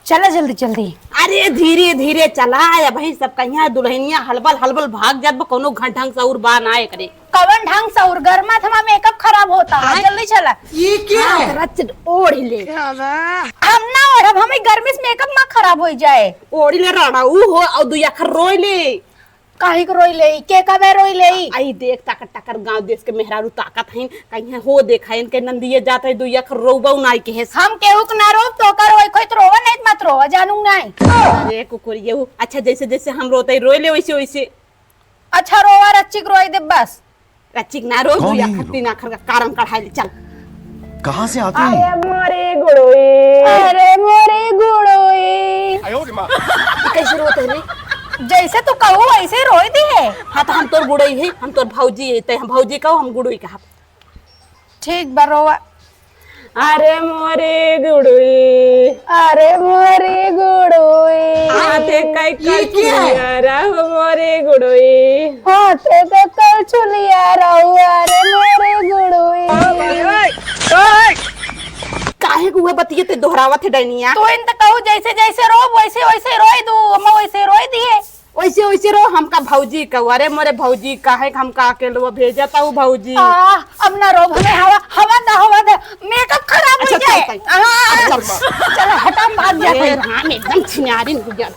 चला जल्दी जल्दी। अरे धीरे धीरे चला या भाई सब कहिया दुल्हनिया हलबल हलबल भाग जात बा कोनो घंट ढंग से और बा ना करे। कवन ढंग से और गर्मा थमा मेकअप खराब होता है। जल्दी चला। ये क्या है? रच ओढ़ ले हम ना और हमें गर्मी से मेकअप ना खराब हो जाए। ओढ़ ले रड़ाऊ हो और दुई अखर रोई ले। काहे को रोई ले के कबे रोई ले। आई देख ताकर टकर गांव देश के मेहरारू ताकत हइन कहिया हो देखा इनके नंदिए जात है दुई अखर रोबौ नाई के है। हम केहू के ना रोब तो कर कोई तो रोवा नहीं मत रोवा जानू नहीं। अरे कुकुरिये अच्छा जैसे जैसे हम रोते रोई ले वैसे वैसे। अच्छा रोवा रच्ची रोई दे बस। रचिक ना रो दुई अखर तीन अखर का कारण कढ़ाई ले चल। कहाँ से आते हैं? अरे मोरे गुड़ोई अरे मोरे गुड़ोई कैसे रोते रे? जैसे तू कहू वैसे रोई दी है। हाँ तो हम तोर गुड़ोई है हम तोर भौजी है हम भौजी कहो हम गुड़ोई कहा। ठीक बा रोवा। अरे मोरे गुड़ोई अरे मोरे गुड़ोई आते कई कचुलिया मोरे गुड़ोई हाथे तो कर चुलिया रहू। अरे मोरे गुड़ोई काहे को बतिये ते दोहरावत है डैनिया। तो इन कहू जैसे जैसे रो वैसे वैसे रोई दू हम वैसे रोई दिए। वैसे वैसे रो हमका भौजी का। अरे मोरे भौजी काहे हमका अकेले भेजता हूँ भौजी। अब ना रो हमें हवा हवा दा हवा दे मेकअप खराब हो अच्छा, जाए। चल, चलो हटा भाग जाते। हम एकदम छिनारी गुजर।